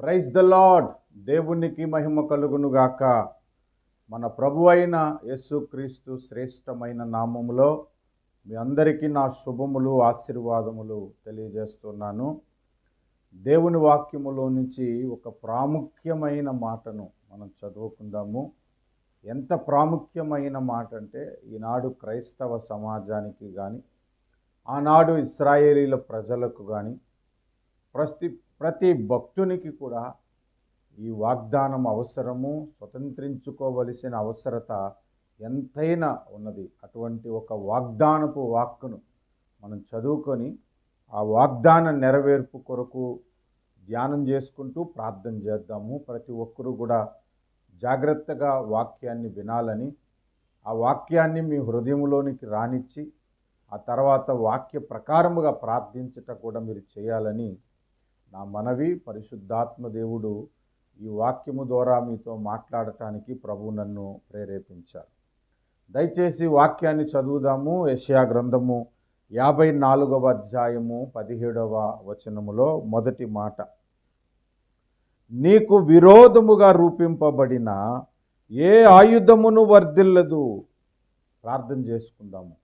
Praise the lord. దేవునికి మహిమ కలుగును గాక. మన ప్రభు అయిన యేసుక్రీస్తు శ్రేష్టమైన నామములో మీ అందరికీ నా శుభములు ఆశీర్వాదములు తెలియజేస్తున్నాను. దేవుని వాక్యములో నుంచి ఒక ప్రాముఖ్యమైన మాటను మనం చదువుకుందాము. ఎంత ప్రాముఖ్యమైన మాట అంటే, ఈనాడు క్రైస్తవ సమాజానికి కానీ, ఆనాడు ఇశ్రాయేలీల ప్రజలకు కానీ, ప్రతి భక్తునికి కూడా ఈ వాగ్దానం అవసరము, స్వతంత్రించుకోవలసిన అవసరత ఎంతైనా ఉన్నది. అటువంటి ఒక వాగ్దానపు వాక్కును మనం చదువుకొని ఆ వాగ్దాన నెరవేర్పు కొరకు ధ్యానం చేసుకుంటూ ప్రార్థన చేద్దాము. ప్రతి ఒక్కరూ కూడా జాగ్రత్తగా వాక్యాన్ని వినాలని, ఆ వాక్యాన్ని మీ హృదయంలోనికి రానిచ్చి ఆ తర్వాత వాక్య ప్రకారముగా ప్రార్థించట కూడా మీరు చేయాలని నా మనవి. పరిశుద్ధాత్మ దేవుడు ఈ వాక్యము ద్వారా మీతో మాట్లాడటానికి ప్రభు నన్ను ప్రేరేపించారు. దయచేసి వాక్యాన్ని చదువుదాము. యెషయా గ్రంథము 54వ అధ్యాయము 17వ వచనములో మొదటి మాట, నీకు విరోధముగా రూపింపబడిన ఏ ఆయుధమును వర్ధిల్లదు. ప్రార్థన చేసుకుందాము.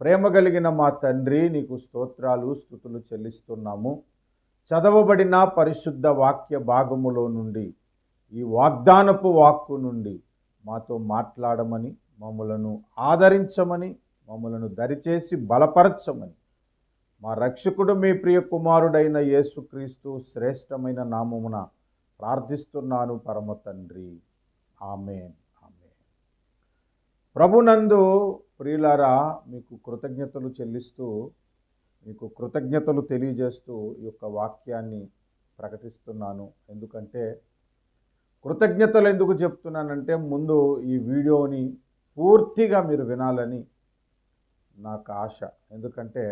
ప్రేమ కలిగిన మా తండ్రి, నీకు స్తోత్రాలు స్తుతులు చెల్లిస్తున్నాము. చదవబడిన పరిశుద్ధ వాక్య భాగములో నుండి, ఈ వాగ్దానపు వాక్కు నుండి మాతో మాట్లాడమని, మమ్మలను ఆదరించమని, మమ్మలను దరిచేసి బలపరచమని మా రక్షకుడు మీ ప్రియ కుమారుడైన యేసుక్రీస్తు శ్రేష్టమైన నామమున ప్రార్థిస్తున్నాను పరమ తండ్రి. ఆమేన్, ఆమేన్. ప్రభునందు ప్రియులారా, మీకు కృతజ్ఞతలు చెల్లిస్తూ, మీకు కృతజ్ఞతలు తెలియజేస్తూ ఈ యొక్క వాక్యాన్ని ప్రకటిస్తున్నాను. ఎందుకంటే కృతజ్ఞతలు ఎందుకు చెప్తున్నానంటే, ముందు ఈ వీడియోని పూర్తిగా మీరు వినాలని నాకు ఆశ. ఎందుకంటే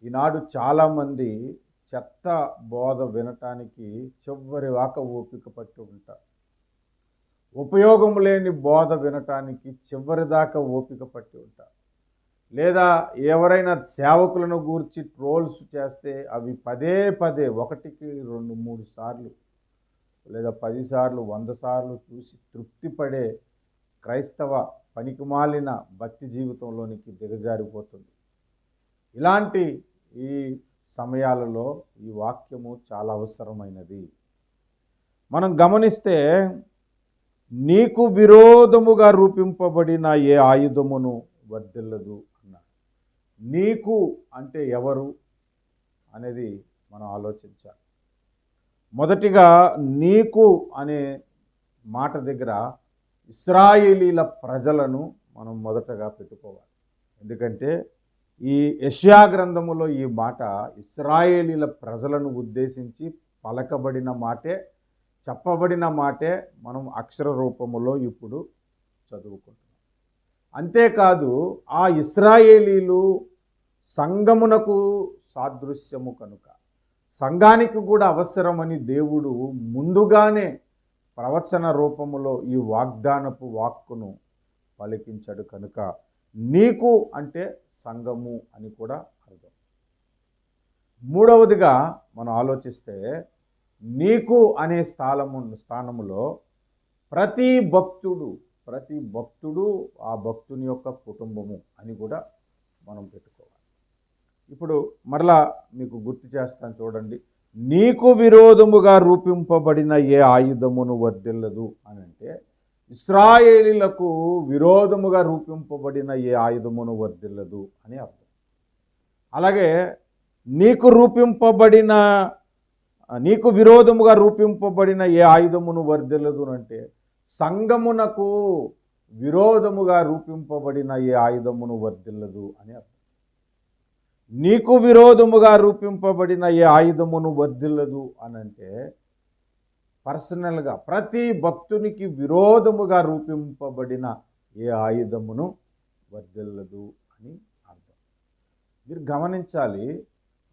ఈనాడు చాలామంది చెత్త బోధ వినటానికి చివరి వాక ఓపిక పట్టి ఉంటారు. ఉపయోగం లేని బోధ వినటానికి చివరి దాకా ఓపిక పట్టి ఉంటారు. లేదా ఎవరైనా సేవకులను గూర్చి ట్రోల్స్ చేస్తే అవి పదే పదే 1, 2, 3 సార్లు లేదా 10 సార్లు 100 సార్లు చూసి తృప్తి పడే క్రైస్తవ పనికిమాలిన భక్తి జీవితంలోనికి దిగజారిపోతుంది. ఇలాంటి ఈ సమయాలలో ఈ వాక్యము చాలా అవసరమైనది. మనం గమనిస్తే, నీకు విరోధముగా రూపింపబడిన ఏ ఆయుధమును వర్ధిల్లదు అన్నాడు. నీకు అంటే ఎవరు అనేది మనం ఆలోచించాలి. మొదటిగా నీకు అనే మాట దగ్గర ఇశ్రాయేలీల ప్రజలను మనం మొదటగా పెట్టుకోవాలి. ఎందుకంటే ఈ యెషయా గ్రంథములో ఈ మాట ఇశ్రాయేలీల ప్రజలను ఉద్దేశించి పలకబడిన మాటే, చెప్పబడిన మాటే మనం అక్షర రూపములో ఇప్పుడు చదువుకుంటున్నాం. అంతేకాదు, ఆ ఇశ్రాయేలీలు సంఘమునకు సాదృశ్యము కనుక సంఘానికి కూడా అవసరమని దేవుడు ముందుగానే ప్రవచన రూపములో ఈ వాగ్దానపు వాక్కును పలికించాడు కనుక నీకు అంటే సంఘము అని కూడా అర్థం. మూడవదిగా మనం ఆలోచిస్తే, నీకు అనే స్థానములో ప్రతి భక్తుడు ఆ భక్తుని యొక్క కుటుంబము అని కూడా మనం పెట్టుకోవాలి. ఇప్పుడు మరలా మీకు గుర్తు చేస్తాను చూడండి. నీకు విరోధముగా రూపింపబడిన ఏ ఆయుధమును వర్ధిల్లదు అని అంటే, ఇశ్రాయేలీలకు విరోధముగా రూపింపబడిన ఏ ఆయుధమును వర్ధిల్లదు అని అర్థం. అలాగే నీకు విరోధముగా రూపింపబడిన ఏ ఆయుధమును వర్ధిల్లదు అంటే, సంఘమునకు విరోధముగా రూపింపబడిన ఏ ఆయుధమును వర్ధిల్లదు అని అర్థం. నీకు విరోధముగా రూపింపబడిన ఏ ఆయుధమును వర్ధిల్లదు అని అంటే, పర్సనల్గా ప్రతి భక్తునికి విరోధముగా రూపింపబడిన ఏ ఆయుధమును వర్ధిల్లదు అని అర్థం. మీరు గమనించాలి,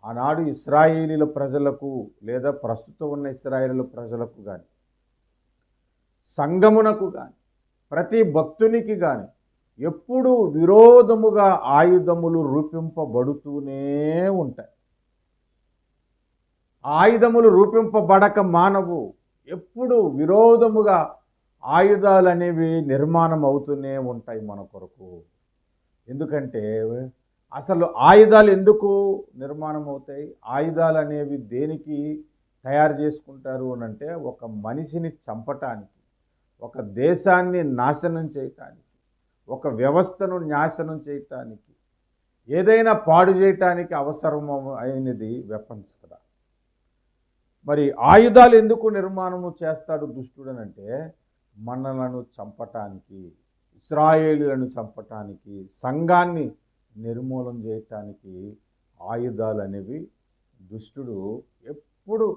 ఆనాడు ఇశ్రాయేలీల ప్రజలకు లేదా ప్రస్తుతం ఉన్న ఇశ్రాయేలీల ప్రజలకు కానీ, సంఘమునకు కానీ, ప్రతి భక్తునికి కానీ ఎప్పుడు విరోధముగా ఆయుధములు రూపింపబడుతూనే ఉంటాయి. ఆ ఆయుధములు రూపింపబడక మానవు. ఎప్పుడు విరోధముగా ఆయుధాలు అనేవి నిర్మాణం అవుతూనే ఉంటాయి మన కొరకు. ఎందుకంటే అసలు ఆయుధాలు ఎందుకు నిర్మాణం అవుతాయి? ఆయుధాలు అనేవి దేనికి తయారు చేసుకుంటారు అని అంటే, ఒక మనిషిని చంపటానికి, ఒక దేశాన్ని నాశనం చేయటానికి, ఒక వ్యవస్థను నాశనం చేయటానికి, ఏదైనా పాడు చేయటానికి అవసరం అయినది వెపన్స్ కదా. మరి ఆయుధాలు ఎందుకు నిర్మాణము చేస్తాడు దుష్టుడనంటే, మనలను చంపటానికి, ఇశ్రాయేలులను చంపటానికి, సంఘాన్ని నిర్మూలన చేయటానికి ఆయుధాలు అనేవి దుష్టుడు ఎప్పుడు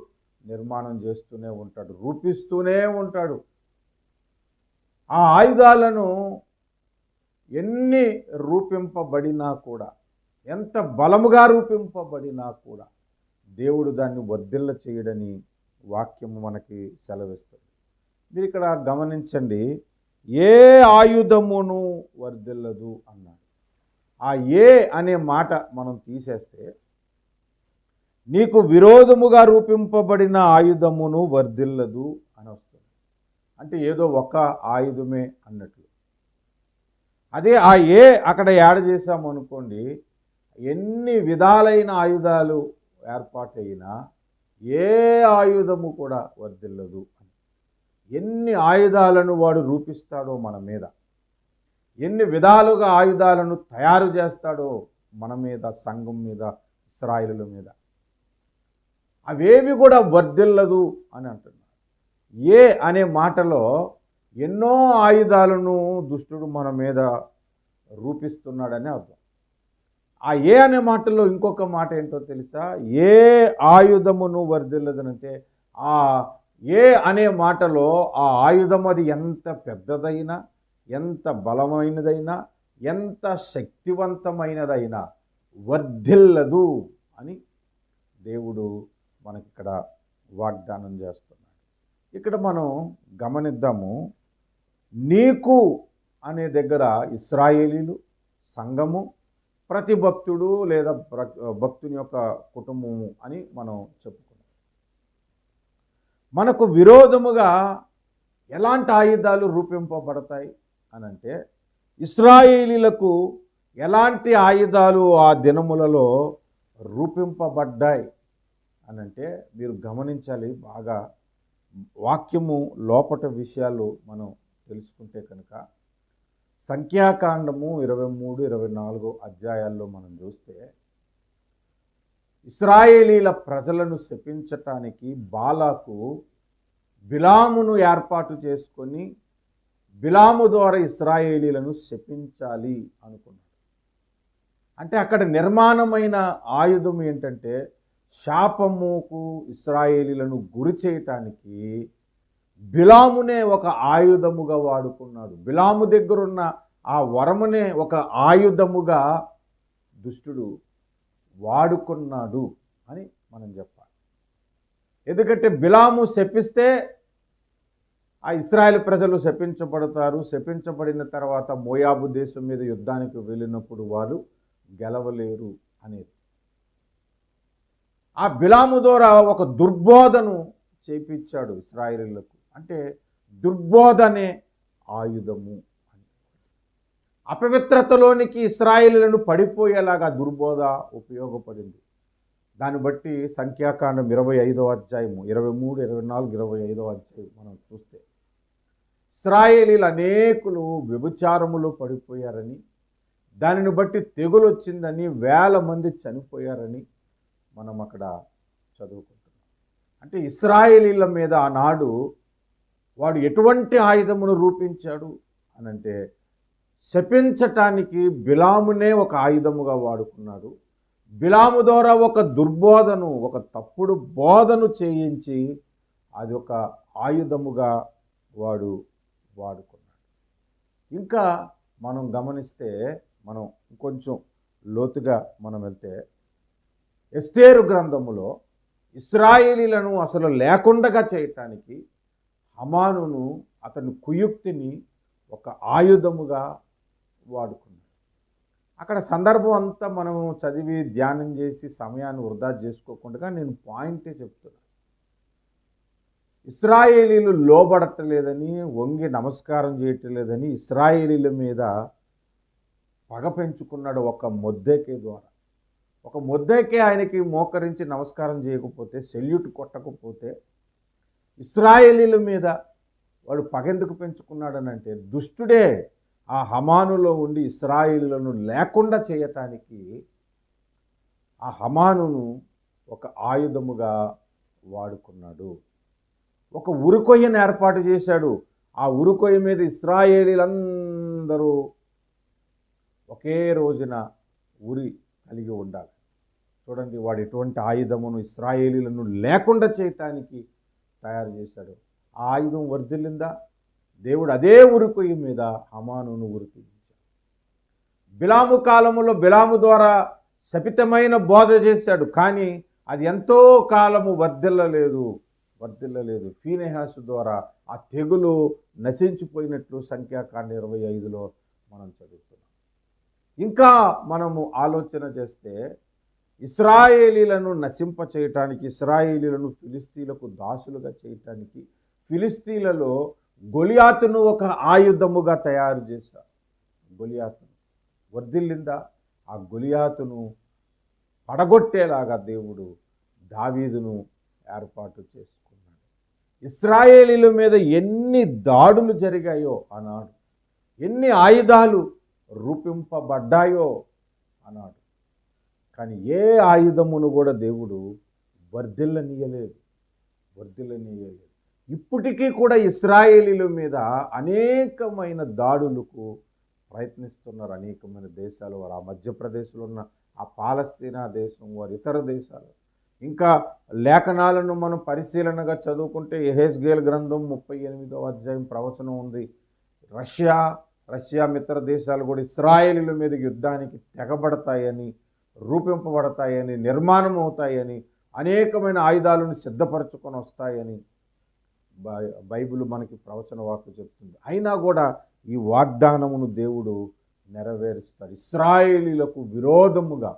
నిర్మాణం చేస్తూనే ఉంటాడు, రూపిస్తూనే ఉంటాడు. ఆ ఆయుధాలను ఎన్ని రూపింపబడినా కూడా, ఎంత బలముగా రూపింపబడినా కూడా దేవుడు దాన్ని వర్ధిల్ల చేయడని వాక్యము మనకి సెలవిస్తుంది. మీరు ఇక్కడ గమనించండి, ఏ ఆయుధమును వర్ధిల్లదు అన్నాడు. ఆ ఏ అనే మాట మనం తీసేస్తే, నీకు విరోధముగా రూపింపబడిన ఆయుధమును వర్ధిల్లదు అని వస్తుంది. అంటే ఏదో ఒక ఆయుధమే అన్నట్లు. అదే ఆ ఏ అక్కడ యాడ్ చేసాము అనుకోండి, ఎన్ని విధాలైన ఆయుధాలు ఏర్పాటైనా ఏ ఆయుధము కూడా వర్ధిల్లదు. ఎన్ని ఆయుధాలను వాడు రూపిస్తాడో మన మీద, ఎన్ని విధాలుగా ఆయుధాలను తయారు చేస్తాడో మన మీద, సంఘం మీద, ఇశ్రాయేలుల మీద, అవేవి కూడా వర్ధిల్లదు అని అంటున్నాడు. ఏ అనే మాటలో ఎన్నో ఆయుధాలను దుష్టుడు మన మీద రూపిస్తున్నాడని అర్థం. ఆ ఏ అనే మాటలో ఇంకొక మాట ఏంటో తెలుసా? ఏ ఆయుధమును వర్ధిల్లదనంటే, ఆ ఏ అనే మాటలో ఆ ఆయుధం అది ఎంత పెద్దదైనా, ఎంత బలమైనదైనా, ఎంత శక్తివంతమైనదైనా వర్ధిల్లదు అని దేవుడు మనకిక్కడ వాగ్దానం చేస్తున్నాడు. ఇక్కడ మనం గమనిద్దాము, నీకు అనే దగ్గర ఇశ్రాయేలీలు, సంఘము, ప్రతి భక్తుడు లేదా భక్తుని యొక్క కుటుంబము అని మనం చెప్పుకున్నాం. మనకు విరోధముగా ఎలాంటి ఆయుధాలు రూపింపబడతాయి అనంటే, ఇశ్రాయేలీలకు ఎలాంటి ఆయుధాలు ఆ దినములలో రూపింపబడ్డాయి అనంటే, మీరు గమనించాలి బాగా. వాక్యము లోపట విషయాలు మనం తెలుసుకుంటే కనుక, సంఖ్యాకాండము 23, 24 అధ్యాయాల్లో మనం చూస్తే, ఇశ్రాయేలీల ప్రజలను శపించటానికి బాలాకు బిలామును ఏర్పాటు చేసుకొని, బిలాము ద్వారా ఇశ్రాయేలీలను శపించాలి అనుకున్నాడు. అంటే అక్కడ నిర్మాణమైన ఆయుధం ఏంటంటే, శాపముకు ఇశ్రాయేలీలను గురి చేయటానికి బిలామునే ఒక ఆయుధముగా వాడుకున్నాడు. బిలాము దగ్గరున్న ఆ వరమునే ఒక ఆయుధముగా దుష్టుడు వాడుకున్నాడు అని మనం చెప్పాలి. ఎందుకంటే బిలాము శపిస్తే ఆ ఇశ్రాయేలు ప్రజలు శపించబడతారు. శపించబడిన తర్వాత మోయాబు దేశం మీద యుద్ధానికి వెళ్ళినప్పుడు వారు గెలవలేరు అనేది. ఆ బిలాము ద్వారా ఒక దుర్బోధను చేపించాడు ఇశ్రాయేలీలకు. అంటే దుర్బోధనే ఆయుధము అని. అపవిత్రతలోనికి ఇశ్రాయేలీలను పడిపోయేలాగా దుర్బోధ ఉపయోగపడింది. దాన్ని బట్టి సంఖ్యాకాండం 25వ అధ్యాయము 23, 24, 25వ అధ్యాయం మనం చూస్తే, ఇశ్రాయేలీలు అనేకులు వ్యభిచారములో పడిపోయారని, దానిని బట్టి తెగులు వచ్చిందని, 1000 మంది చనిపోయారని మనం అక్కడ చదువుకుంటున్నాం. అంటే ఇశ్రాయేలీల మీద ఆనాడు వాడు ఎటువంటి ఆయుధమును రూపించాడు అనంటే, శపించటానికి బిలామునే ఒక ఆయుధముగా వాడుకున్నాడు. బిలాము ద్వారా ఒక దుర్బోధను, ఒక తప్పుడు బోధను చేయించి అది ఒక ఆయుధముగా వాడు వాడుకున్నాడు. ఇంకా మనం గమనిస్తే, మనం కొంచెం లోతుగా మనం వెళ్తే, ఎస్తేరు గ్రంథములో ఇశ్రాయేలీలను అసలు లేకుండా చేయటానికి హమానును, అతని కుయుక్తిని ఒక ఆయుధముగా వాడుకున్నాడు. అక్కడ సందర్భం అంతా మనం చదివి ధ్యానం చేసి సమయాన్ని వృధా చేసుకోకుండా నేను పాయింటే చెప్తున్నా. ఇశ్రాయేలీలు లోబడటలేదని, వంగి నమస్కారం చేయట్లేదని ఇశ్రాయేలీల మీద పగ పెంచుకున్నాడు ఒక మొర్దెకై ద్వారా. ఒక మొర్దెకై ఆయనకి మోకరించి నమస్కారం చేయకపోతే, సెల్యూట్ కొట్టకపోతే ఇశ్రాయేలీల మీద వాడు పగెందుకు పెంచుకున్నాడనంటే, దుష్టుడే ఆ హమానులో ఉండి ఇశ్రాయేలీలను లేకుండా చేయటానికి ఆ హమానును ఒక ఆయుధముగా వాడుకున్నాడు. ఒక ఉరికొయ్యను ఏర్పాటు చేశాడు. ఆ ఉరికొయ్య మీద ఇశ్రాయేలీలందరూ ఒకే రోజున ఉరి కలిగి ఉండాలి. చూడండి, వాడు ఎటువంటి ఆయుధమును ఇశ్రాయేలీలను లేకుండా చేయటానికి తయారు చేశాడు. ఆ ఆయుధం వర్ధిల్లిందా? దేవుడు అదే ఉరికొయ్య మీద హమానును ఉరితీయించాడు. బిలాము కాలములో బిలాము ద్వారా శపితమైన బోధ చేశాడు, కానీ అది ఎంతో కాలము వర్ధిల్లలేదు. ఫీనెహాసు ద్వారా ఆ తెగులు నశించిపోయినట్లు సంఖ్యాకాండ 25లో మనం చదువుతున్నాం. ఇంకా మనము ఆలోచన చేస్తే ఇశ్రాయేలీలను నశింప చేయటానికి, ఇశ్రాయేలీలను ఫిలిస్తీన్లకు దాసులుగా చేయటానికి ఫిలిస్తీన్లలో గొలియాతును ఒక ఆయుధముగా తయారు చేశారు. గొలియాతును వర్ధిల్లిందా? ఆ గొలియాతును పడగొట్టేలాగా దేవుడు దావీదును ఏర్పాటు చేసుకున్నాడు. ఇశ్రాయేలీల మీద ఎన్ని దాడులు జరిగాయో అన్నాడు, ఎన్ని ఆయుధాలు రూపింపబడ్డాయో అన్నాడు. కానీ ఏ ఆయుధమును కూడా దేవుడు వర్ధిల్లనీయలేదు. ఇప్పటికీ కూడా ఇశ్రాయేలీల మీద అనేకమైన దాడులకు ప్రయత్నిస్తున్నారు. అనేకమైన దేశాలు వారు, ఆ మధ్యప్రదేశ్లో ఉన్న ఆ పాలస్తీనా దేశం, వారు ఇతర దేశాలు. ఇంకా లేఖనాలను మనం పరిశీలనగా చదువుకుంటే యెహెజ్కేలు గ్రంథం 38వ అధ్యాయం ప్రవచనం ఉంది. రష్యా మిత్ర దేశాలు కూడా ఇశ్రాయేలీల మీద యుద్ధానికి తెగబడతాయని, రూపింపబడతాయని, నిర్మాణం అవుతాయని, అనేకమైన ఆయుధాలను సిద్ధపరచుకొని వస్తాయని బైబిల్ మనకి ప్రవచన వాక్కు చెప్తుంది. అయినా కూడా ఈ వాగ్దానమును దేవుడు నెరవేరుస్తాడు. ఇశ్రాయేలీలకు విరోధముగా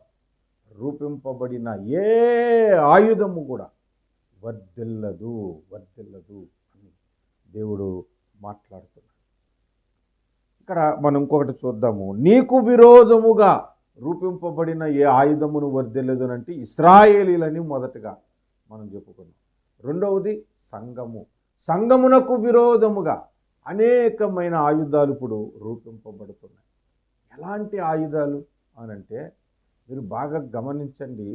రూపింపబడిన ఏ ఆయుధము కూడా వర్ధిల్లదు అని దేవుడు మాట్లాడుతున్నాడు. ఇక్కడ మనం ఇంకొకటి చూద్దాము. నీకు విరోధముగా రూపింపబడిన ఏ ఆయుధమును వర్ధిల్లదు అంటే ఇశ్రాయేలీలని మొదటగా మనం చెప్పుకున్నాం. రెండవది సంఘమునకు విరోధముగా అనేకమైన ఆయుధాలు ఇప్పుడు రూపింపబడుతున్నాయి. ఎలాంటి ఆయుధాలు అనంటే మీరు బాగా గమనించండి.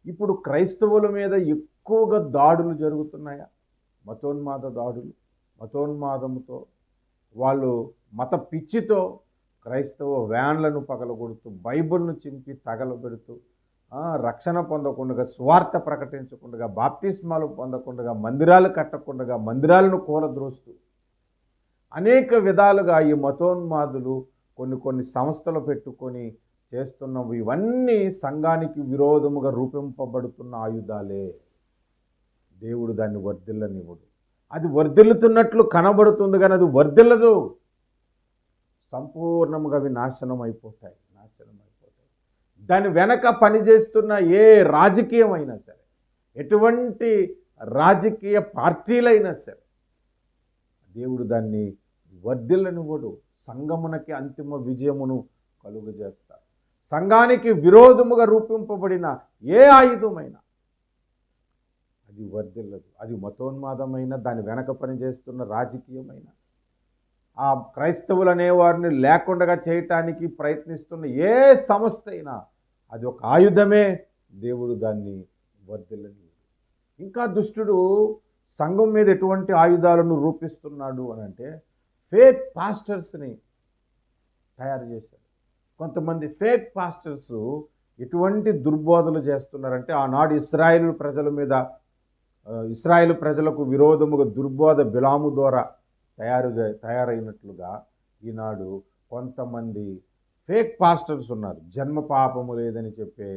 ఇప్పుడు క్రైస్తవుల మీద ఎక్కువగా దాడులు జరుగుతున్నాయా? మతోన్మాదముతో వాళ్ళు మత పిచ్చితో క్రైస్తవ వ్యాన్లను పగలగొడుతూ, బైబిల్ను చింపి తగలబెడుతూ, రక్షణ పొందకుండా, స్వార్థ ప్రకటించకుండా, బాప్తిస్మాలు పొందకుండా, మందిరాలు కట్టకుండా, మందిరాలను కూలద్రోస్తూ అనేక విధాలుగా ఈ మతోన్మాదులు కొన్ని సంస్థలు పెట్టుకొని చేస్తున్నవి. ఇవన్నీ సంఘానికి విరోధముగా రూపింపబడుతున్న ఆయుధాలే. దేవుడు దాన్ని వర్ధిల్లనివ్వడు. అది వర్ధిల్లుతున్నట్లు కనబడుతుంది, కానీ అది వర్ధిల్లదు. సంపూర్ణముగా అవి నాశనం అయిపోతాయి. దాని వెనక పనిచేస్తున్న ఏ రాజకీయమైనా సరే, ఎటువంటి రాజకీయ పార్టీలైనా సరే, దేవుడు దాన్ని వర్ధిల్లనివ్వడు. సంఘమునకి అంతిమ విజయమును కలుగజేస్తాడు. సంఘానికి విరోధముగా రూపింపబడిన ఏ ఆయుధమైనా అది వర్ధిల్లదు. అది మతోన్మాదమైన, దాని వెనక పనిచేస్తున్న రాజకీయమైన, ఆ క్రైస్తవులు అనేవారిని లేకుండా చేయటానికి ప్రయత్నిస్తున్న ఏ సంస్థ అయినా అది ఒక ఆయుధమే. దేవుడు దాన్ని వర్ధిల్లనివ్వడు. ఇంకా దుష్టుడు సంఘం మీద ఎటువంటి ఆయుధాలను రూపిస్తున్నాడు అని అంటే, ఫేక్ పాస్టర్స్ని తయారు చేశారు. కొంతమంది ఫేక్ పాస్టర్స్ ఎటువంటి దుర్బోధలు చేస్తున్నారంటే, ఆనాడు ఇశ్రాయేలు ప్రజలకు విరోధముగా దుర్బోధ బిలాము ద్వారా తయారైనట్లుగా ఈనాడు కొంతమంది ఫేక్ పాస్టర్స్ ఉన్నారు. జన్మ పాపము లేదని చెప్పే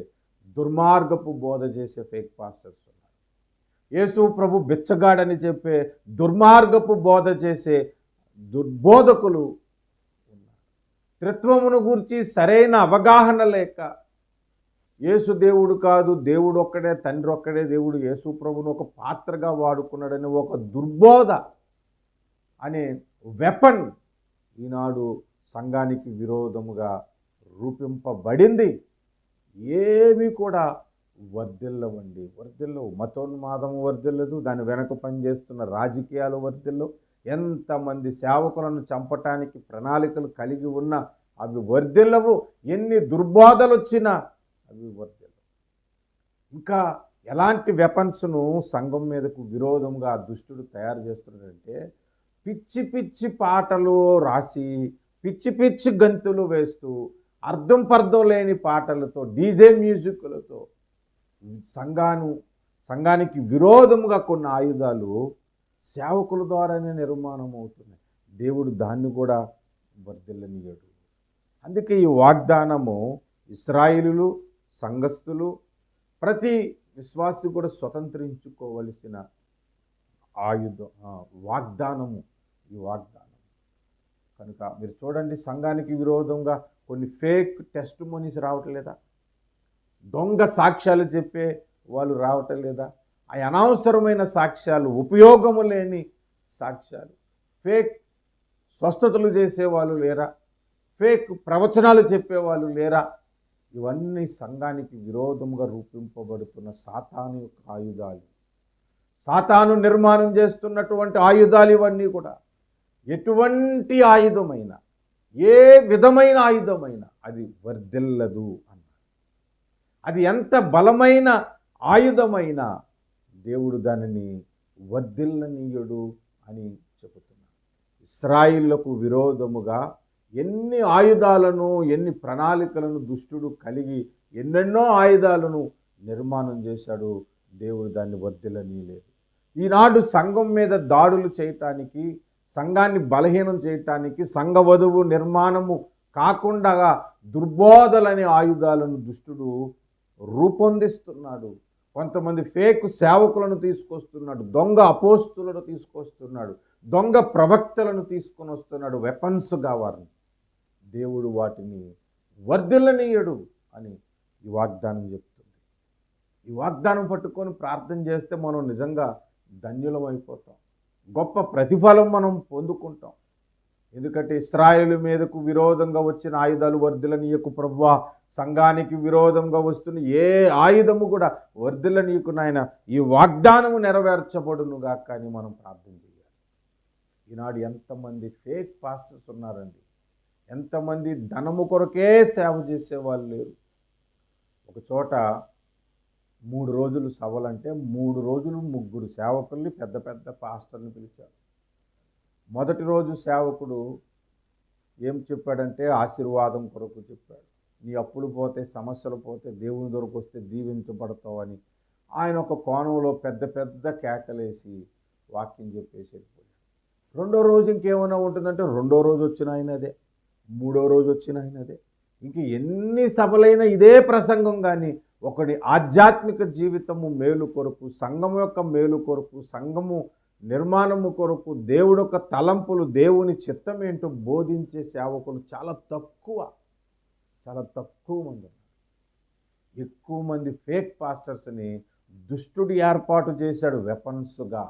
దుర్మార్గపు బోధ చేసే ఫేక్ పాస్టర్స్ ఉన్నారు. యేసు ప్రభు బిచ్చగాడని చెప్పే దుర్మార్గపు బోధ చేసే దుర్బోధకులు ఉన్నారు. త్రిత్వమును గూర్చి సరైన అవగాహన లేక యేసు దేవుడు కాదు, దేవుడు ఒక్కడే, తండ్రి ఒక్కడే దేవుడు, యేసు ప్రభువును ఒక పాత్రగా వాడుకున్నాడని ఒక దుర్బోధ అనే వెపన్ ఈనాడు సంఘానికి విరోధముగా రూపింపబడింది. ఏమీ కూడా వర్ధిల్లవు. మతోన్మాదము వర్ధిల్లదు, దాని వెనక పనిచేస్తున్న రాజకీయాలు వర్ధిల్లవు. ఎంతమంది సేవకులను చంపటానికి ప్రణాళికలు కలిగి ఉన్న అవి వర్ధిల్లవు. ఎన్ని దుర్బోధలు వచ్చినా అవి వర్ధిల్లవు. ఇంకా ఎలాంటి వెపన్స్ను సంఘం మీదకు విరోధంగా దుష్టుడు తయారు చేస్తున్నాడంటే, పిచ్చి పిచ్చి పాటలు రాసి పిచ్చి పిచ్చి గంతులు వేస్తూ అర్థం పర్థం లేని పాటలతో, డీజే మ్యూజిక్లతో సంఘానికి విరోధముగా కొన్ని ఆయుధాలు సేవకుల ద్వారానే నిర్మాణం అవుతున్నాయి. దేవుడు దాన్ని కూడా వర్ధిల్లనీయడు. అందుకే ఈ వాగ్దానము ఇశ్రాయేలులు, సంఘస్థులు, ప్రతి విశ్వాసి కూడా స్వతంత్రించుకోవలసిన వాగ్దానము ఈ వాగ్దానం. కనుక మీరు చూడండి, సంఘానికి విరోధంగా కొన్ని ఫేక్ టెస్ట్ మనీస్ రావటం లేదా, దొంగ సాక్ష్యాలు చెప్పే వాళ్ళు రావటం లేదా, ఆ అనవసరమైన సాక్ష్యాలు, ఉపయోగము లేని సాక్ష్యాలు, ఫేక్ స్వస్థతలు చేసేవాళ్ళు లేరా, ఫేక్ ప్రవచనాలు చెప్పేవాళ్ళు లేరా? ఇవన్నీ సంఘానికి విరోధముగా రూపింపబడుతున్న సాతాను యొక్క ఆయుధాలు. సాతాను నిర్మాణం చేస్తున్నటువంటి ఆయుధాలు ఇవన్నీ కూడా. ఎటువంటి ఆయుధమైనా, ఏ విధమైన ఆయుధమైనా అది వర్ధిల్లదు అన్నారు. అది ఎంత బలమైన ఆయుధమైనా దేవుడు దానిని వర్ధిల్లనీయుడు అని చెబుతున్నాడు. ఇశ్రాయేలుకు విరోధముగా ఎన్ని ఆయుధాలను, ఎన్ని ప్రణాళికలను దుష్టుడు కలిగి ఎన్నెన్నో ఆయుధాలను నిర్మాణం చేశాడు. దేవుడు దాన్ని వర్ధిల్లనీయలేదు. ఈనాడు సంఘం మీద దాడులు చేయటానికి, సంఘాన్ని బలహీనం చేయటానికి, సంఘ వధువు నిర్మాణము కాకుండా దుర్బోధలనే ఆయుధాలను దుష్టుడు రూపొందిస్తున్నాడు. కొంతమంది ఫేక్ సేవకులను తీసుకొస్తున్నాడు, దొంగ అపోస్తులను తీసుకొస్తున్నాడు, దొంగ ప్రవక్తలను తీసుకొని వస్తున్నాడు వెపన్స్గా వారిని. దేవుడు వాటిని వర్ధిల్లనీయడు అని ఈ వాగ్దానం చెప్తుంది. ఈ వాగ్దానం పట్టుకొని ప్రార్థన చేస్తే మనం నిజంగా ధన్యులం అయిపోతాం, గొప్ప ప్రతిఫలం మనం పొందుకుంటాం. ఎందుకంటే ఇశ్రాయేలు మీదకు విరోధంగా వచ్చిన ఆయుధాలు వర్ధిల్లనీయకు ప్రభువా, సంఘానికి విరోధంగా వస్తున్న ఏ ఆయుధము కూడా వర్ధిల్లనీయకు నాయన, ఈ వాగ్దానము నెరవేర్చబడునుగా కానీ మనం ప్రార్థన చేయాలి. ఈనాడు ఎంతమంది ఫేక్ పాస్టర్స్ ఉన్నారండి, ఎంతమంది ధనము కొరకే సేవ చేసేవాళ్ళు లేరు. ఒక చోట 3 రోజులు సభలంటే 3 రోజులు 3 సేవకుల్ని, పెద్ద పెద్ద పాస్టర్ని పిలిచారు. మొదటి రోజు సేవకుడు ఏం చెప్పాడంటే ఆశీర్వాదం కొరకు చెప్పాడు. నీ అప్పులు పోతే, సమస్యలు పోతే, దేవుని దొరకు వస్తే దీవించబడతావు అని ఆయన ఒక కోణంలో పెద్ద పెద్ద కేకలేసి వాక్యం చెప్పేసి వెళ్ళిపోయాడు. రెండో రోజు ఇంకేమైనా ఉంటుందంటే రెండో రోజు వచ్చిన ఆయనదే, మూడో రోజు వచ్చిన ఆయనదే. ఇంక ఎన్ని సభలైనా ఇదే ప్రసంగం. కానీ ఒకటి ఆధ్యాత్మిక జీవితము మేలు కొరకు, సంఘము యొక్క మేలు కొరకు, సంఘము నిర్మాణము కొరకు, దేవుడు యొక్క తలంపులు, దేవుని చిత్తం ఏంటో బోధించే సేవకులు చాలా తక్కువ మంది. ఎక్కువ మంది ఫేక్ పాస్టర్స్ని దుష్టుడు ఏర్పాటు చేశాడు వెపన్స్గా,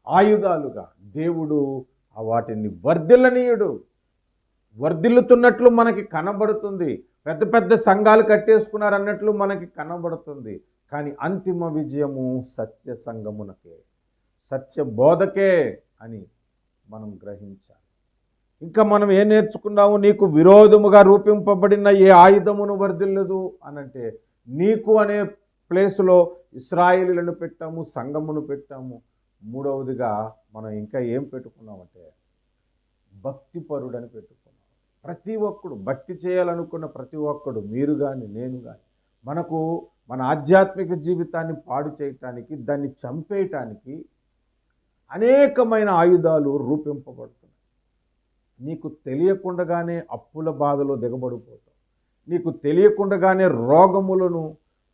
ఆయుధాలుగా. దేవుడు వాటిని వర్ధిల్లనీయుడు. వర్ధిల్లుతున్నట్లు మనకి కనబడుతుంది, పెద్ద పెద్ద సంఘాలు కట్టేసుకున్నారు అన్నట్లు మనకి కనబడుతుంది. కానీ అంతిమ విజయము సత్య సంఘమునకే, సత్య బోధకే అని మనం గ్రహించాలి. ఇంకా మనం ఏం నేర్చుకున్నాము? నీకు విరోధముగా రూపింపబడిన ఏ ఆయుధమును వర్ధిల్లదు అనంటే, నీకు అనే ప్లేసులో ఇశ్రాయేలులను పెట్టాము, సంఘమును పెట్టాము. మూడవదిగా మనం ఇంకా ఏం పెట్టుకున్నామంటే భక్తిపరుడని పెట్టుకున్నాం. ప్రతి ఒక్కడు భక్తి చేయాలనుకున్న ప్రతి ఒక్కడు, మీరు కానీ నేను కానీ, మనకు మన ఆధ్యాత్మిక జీవితాన్ని పాడు చేయటానికి, దాన్ని చంపేయటానికి అనేకమైన ఆయుధాలు రూపింపబడుతున్నాయి. నీకు తెలియకుండానే అప్పుల బాధలో దిగబడిపోతావు, నీకు తెలియకుండానే రోగములను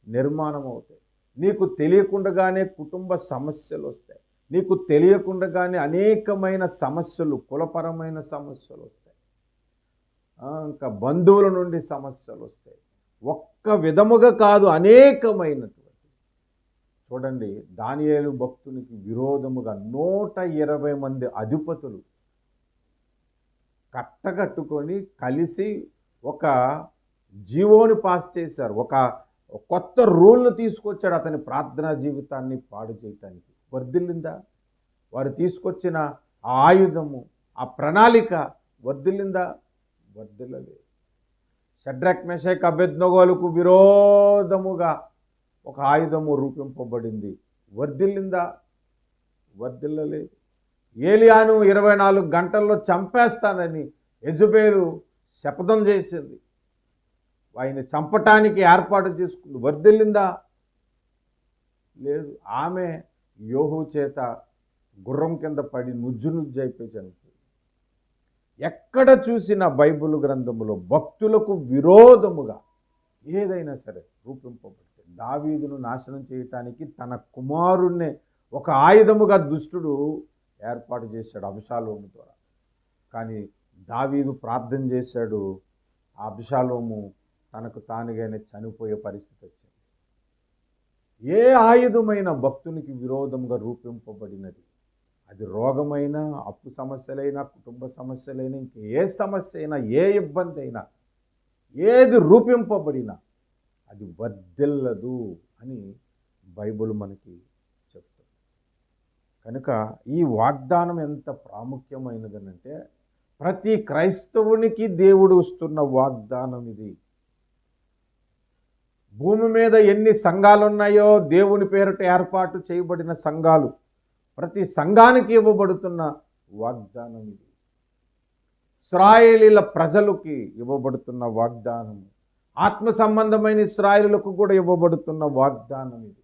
నిర్మాణం అవుతాయి, నీకు తెలియకుండానే కుటుంబ సమస్యలు వస్తాయి, నీకు తెలియకుండానే అనేకమైన సమస్యలు, కులపరమైన సమస్యలు వస్తాయి. ఇంకా బంధువుల నుండి సమస్యలు వస్తాయి. ఒక్క విధముగా కాదు, అనేకమైనటువంటి. చూడండి, దానియేలు భక్తునికి విరోధముగా 120 మంది అధిపతులు కట్టగట్టుకొని కలిసి ఒక జీవోని పాస్ చేశారు. ఒక కొత్త రూల్ను తీసుకొచ్చాడు అతని ప్రార్థనా జీవితాన్ని పాడు చేయటానికి. వర్ధిల్లిందా? వారు తీసుకొచ్చిన ఆ ఆయుధము, ఆ ప్రణాళిక వర్ధిల్లిందా? వర్ధిల్లలేదు. షడ్రక్ మెషక్ అబేద్నెగోలకు విరోధముగా ఒక ఆయుధము రూపింపబడింది. వర్ధిల్లిందా? వర్ధిల్లలేదు. ఏలియాను 24 గంటల్లో చంపేస్తానని యెజబెలు శపథం చేసింది. ఆయన చంపటానికి ఏర్పాటు చేసుకుంది. వర్ధిల్లిందా? లేదు. ఆమె యోహు చేత గుర్రం కింద పడి నుజ్జు అయిపోయి చనిపోయింది. ఎక్కడ చూసిన బైబిల్ గ్రంథములో భక్తులకు విరోధముగా ఏదైనా సరే రూపింపబడితే, దావీదును నాశనం చేయటానికి తన కుమారుణ్ణి ఒక ఆయుధముగా దుష్టుడు ఏర్పాటు చేశాడు అబషాలోము ద్వారా. కానీ దావీదు ప్రార్థన చేశాడు. ఆ అబషాలోము తనకు తానుగానే చనిపోయే పరిస్థితి వచ్చింది. ఏ ఆయుధమైన భక్తునికి విరోధంగా రూపింపబడినది, అది రోగమైనా, అప్పు సమస్యలైనా, కుటుంబ సమస్యలైనా, ఇంక ఏ సమస్య అయినా, ఏ ఇబ్బంది అయినా, ఏది రూపింపబడినా అది వర్ధిల్లదు అని బైబిల్ మనకి చెప్తుంది. కనుక ఈ వాగ్దానం ఎంత ప్రాముఖ్యమైనదనంటే, ప్రతి క్రైస్తవునికి దేవుడు ఇస్తున్న వాగ్దానం ఇది. భూమి మీద ఎన్ని సంఘాలు ఉన్నాయో, దేవుని పేరిట ఏర్పాటు చేయబడిన సంఘాలు, ప్రతి సంఘానికి ఇవ్వబడుతున్న వాగ్దానం ఇది. ఇశ్రాయేలీల ప్రజలకి ఇవ్వబడుతున్న వాగ్దానం, ఆత్మ సంబంధమైన ఇశ్రాయేలులకు కూడా ఇవ్వబడుతున్న వాగ్దానం ఇది.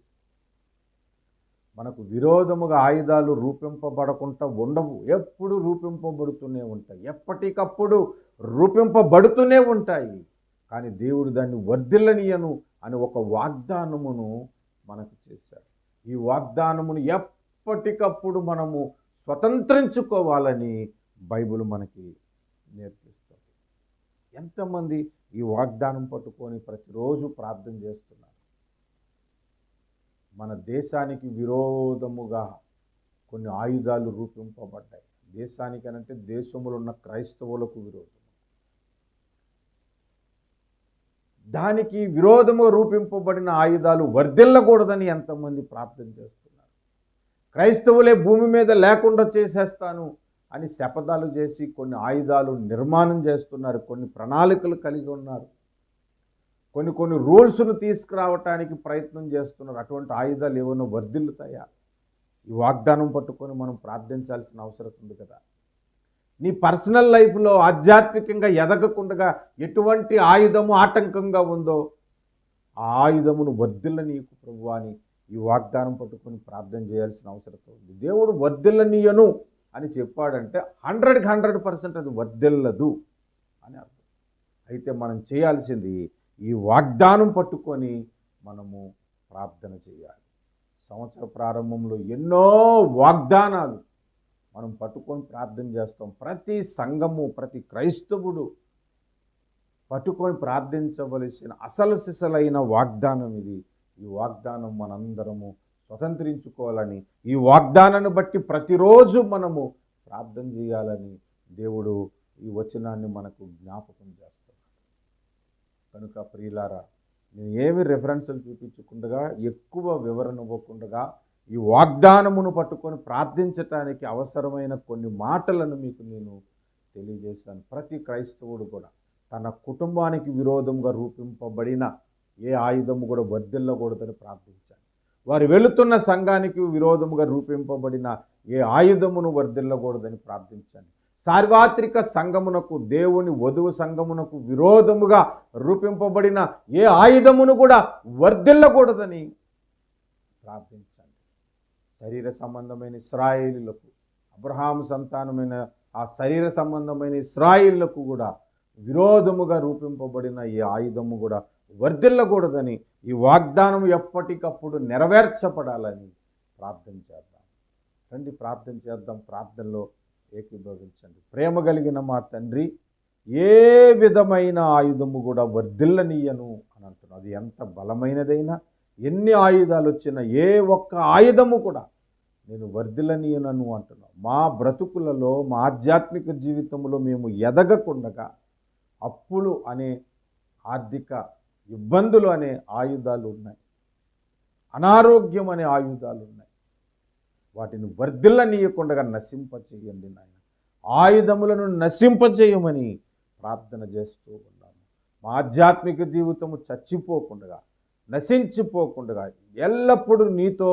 మనకు విరోధముగా ఆయుధాలు రూపింపబడకుండా ఉండవు. ఎప్పుడు రూపింపబడుతూనే ఉంటాయి, ఎప్పటికప్పుడు రూపింపబడుతూనే ఉంటాయి. కానీ దేవుడు దాన్ని వర్ధిల్లనీయను అని ఒక వాగ్దానమును మనకు చేశాడు. ఈ వాగ్దానమును ఎప్పటికప్పుడు మనము స్వతంత్రించుకోవాలని బైబిల్ మనకి నేర్పిస్తుంది. ఎంతమంది ఈ వాగ్దానం పట్టుకొని ప్రతిరోజు ప్రార్థన చేస్తున్నారు? మన దేశానికి విరోధముగా కొన్ని ఆయుధాలు రూపింపబడ్డాయి. దేశానికి అనంటే దేశములో ఉన్న క్రైస్తవులకు విరోధం. దానికి విరోధముగా రూపింపబడిన ఆయుధాలు వర్ధిల్లకూడదని ఎంతమంది ప్రార్థన చేస్తున్నారు? క్రైస్తవులే భూమి మీద లేకుండా చేసేస్తాను అని శపథాలు చేసి కొన్ని ఆయుధాలు నిర్మాణం చేస్తున్నారు. కొన్ని ప్రణాళికలు కలిగి ఉన్నారు. కొన్ని రూల్స్ను తీసుకురావటానికి ప్రయత్నం చేస్తున్నారు. అటువంటి ఆయుధాలు ఏమైనా వర్ధిల్లుతాయా? ఈ వాగ్దానం పట్టుకొని మనం ప్రార్థించాల్సిన అవసరం ఉంది కదా. నీ పర్సనల్ లైఫ్లో ఆధ్యాత్మికంగా ఎదగకుండా ఎటువంటి ఆయుధము ఆటంకంగా ఉందో ఆ ఆయుధమును వర్ధిల్లనీయకు ప్రభువా అని ఈ వాగ్దానం పట్టుకొని ప్రార్థన చేయాల్సిన అవసరం ఉంది. దేవుడు వర్ధిల్లనీయను అని చెప్పాడంటే 100% అది వర్ధిల్లదు అని అర్థం. అయితే మనం చేయాల్సింది ఈ వాగ్దానం పట్టుకొని మనము ప్రార్థన చేయాలి. సంవత్సర ప్రారంభంలో ఎన్నో వాగ్దానాలు మనం పట్టుకొని ప్రార్థన చేస్తాం. ప్రతి సంఘము, ప్రతి క్రైస్తవుడు పట్టుకొని ప్రార్థించవలసిన అసలు సిసలైన వాగ్దానం ఇది. ఈ వాగ్దానం మనందరము స్వతంత్రించుకోవాలని, ఈ వాగ్దానాన్ని బట్టి ప్రతిరోజు మనము ప్రార్థన చేయాలని దేవుడు ఈ వచనాన్ని మనకు జ్ఞాపకం చేస్తున్నాడు. కనుక ప్రియులారా, నేను ఏమి రెఫరెన్సులు చూపించకుండా, ఎక్కువ వివరణ ఇవ్వకుండా ఈ వాగ్దానమును పట్టుకొని ప్రార్థించటానికి అవసరమైన కొన్ని మాటలను మీకు నేను తెలియజేశాను. ప్రతి క్రైస్తవుడు కూడా తన కుటుంబానికి విరోధంగా రూపింపబడిన ఏ ఆయుధము కూడా వర్ధిల్లకూడదని ప్రార్థించాలి. వారు వెళుతున్న సంఘానికి విరోధముగా రూపింపబడిన ఏ ఆయుధమును వర్ధిల్లకూడదని ప్రార్థించాలి. సార్వత్రిక సంఘమునకు, దేవుని వధువు సంఘమునకు విరోధముగా రూపింపబడిన ఏ ఆయుధమును కూడా వర్ధిల్లకూడదని ప్రార్థించండి. శరీర సంబంధమైన ఇశ్రాయేలీయులకు, అబ్రహాము సంతానమైన ఆ శరీర సంబంధమైన ఇశ్రాయేలీయులకు కూడా విరోధముగా రూపింపబడిన ఈ ఆయుధము కూడా వర్ధిల్లకూడదని, ఈ వాగ్దానం ఎప్పటికప్పుడు నెరవేర్చబడాలని ప్రార్థన చేద్దాం. రండి ప్రార్థన చేద్దాం. ప్రార్థనలో ఏకీభవించండి. ప్రేమ కలిగిన మా తండ్రి, ఏ విధమైన ఆయుధము కూడా వర్ధిల్లనీయను అని అంటున్నాడు. అది ఎంత బలమైనదైనా, ఎన్ని ఆయుధాలు వచ్చినా ఏ ఒక్క ఆయుధము కూడా నేను వర్ధిల్లనీయనను అంటున్నాను. మా బ్రతుకులలో, మా ఆధ్యాత్మిక జీవితంలో మేము ఎదగకుండగా అప్పులు అనే ఆర్థిక ఇబ్బందులు అనే ఆయుధాలు ఉన్నాయి, అనారోగ్యం అనే ఆయుధాలు ఉన్నాయి. వాటిని వర్ధిల్లనీయకుండా నశింపచేయండి నాయన. ఆయుధములను నశింపచేయమని ప్రార్థన చేస్తూ ఉన్నాము. మా ఆధ్యాత్మిక జీవితము చచ్చిపోకుండా, నశించిపోకుండా, ఎల్లప్పుడూ నీతో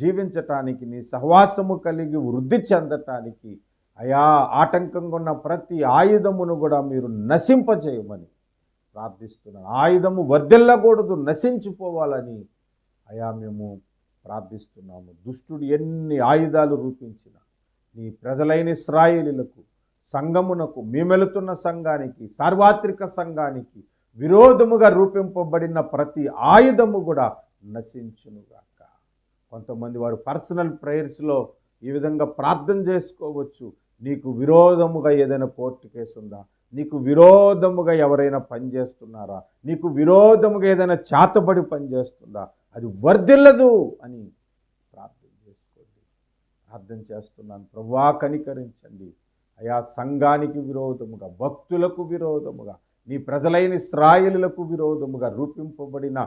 జీవించటానికి, నీ సహవాసము కలిగి వృద్ధి చెందటానికి అయా ఆటంకంగా ఉన్న ప్రతి ఆయుధమును కూడా మీరు నశింపచేయమని ప్రార్థిస్తున్నాను. ఆయుధము వర్ధిల్లకూడదు, నశించిపోవాలని అయా మేము ప్రార్థిస్తున్నాము. దుష్టుడు ఎన్ని ఆయుధాలు రూపించినా నీ ప్రజలైన ఇశ్రాయేలీయులకు, సంఘమునకు, మేమెలుతున్న సంఘానికి, సార్వత్రిక సంఘానికి విరోధముగా రూపింపబడిన ప్రతి ఆయుధము కూడా నశించునుగాక. కొంతమంది వారు పర్సనల్ ప్రేయర్స్లో ఈ విధంగా ప్రార్థన చేసుకోవచ్చు. నీకు విరోధముగా ఏదైనా కోర్టు కేసు ఉందా? నీకు విరోధముగా ఎవరైనా పనిచేస్తున్నారా? నీకు విరోధముగా ఏదైనా చేతబడి పనిచేస్తుందా? అది వర్ధిల్లదు అని ప్రార్థన చేసుకోండి. ప్రార్థన చేస్తున్నాను. ప్రభువా కనికరించండి అయా. సంఘానికి విరోధముగా, భక్తులకు విరోధముగా, నీ ప్రజలైన ఇశ్రాయేలులకు విరోధముగా రూపింపబడిన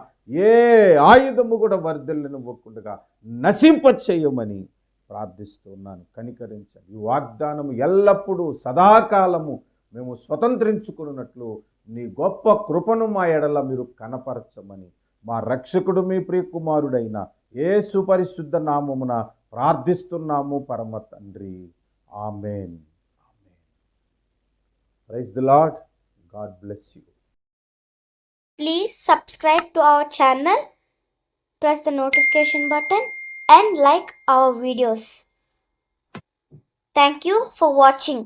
ఏ ఆయుధము కూడా వర్ధిల్లనివ్వకుండా నశింపచేయమని ప్రార్థిస్తున్నాను. కనికరించండి. ఈ వాగ్దానము ఎల్లప్పుడూ సదాకాలము మేము స్వతంత్రించుకున్నట్లు నీ గొప్ప కృపను మా ఎడల మీరు కనపరచమని మా రక్షకుడు, మీ ప్రియకుమారుడైన యేసు పరిశుద్ధ నామమున ప్రార్థిస్తున్నాము పరమ తండ్రి. Amen. Praise the Lord. God bless you. Please subscribe to our channel, press the notification button and like our videos. Thank you for watching.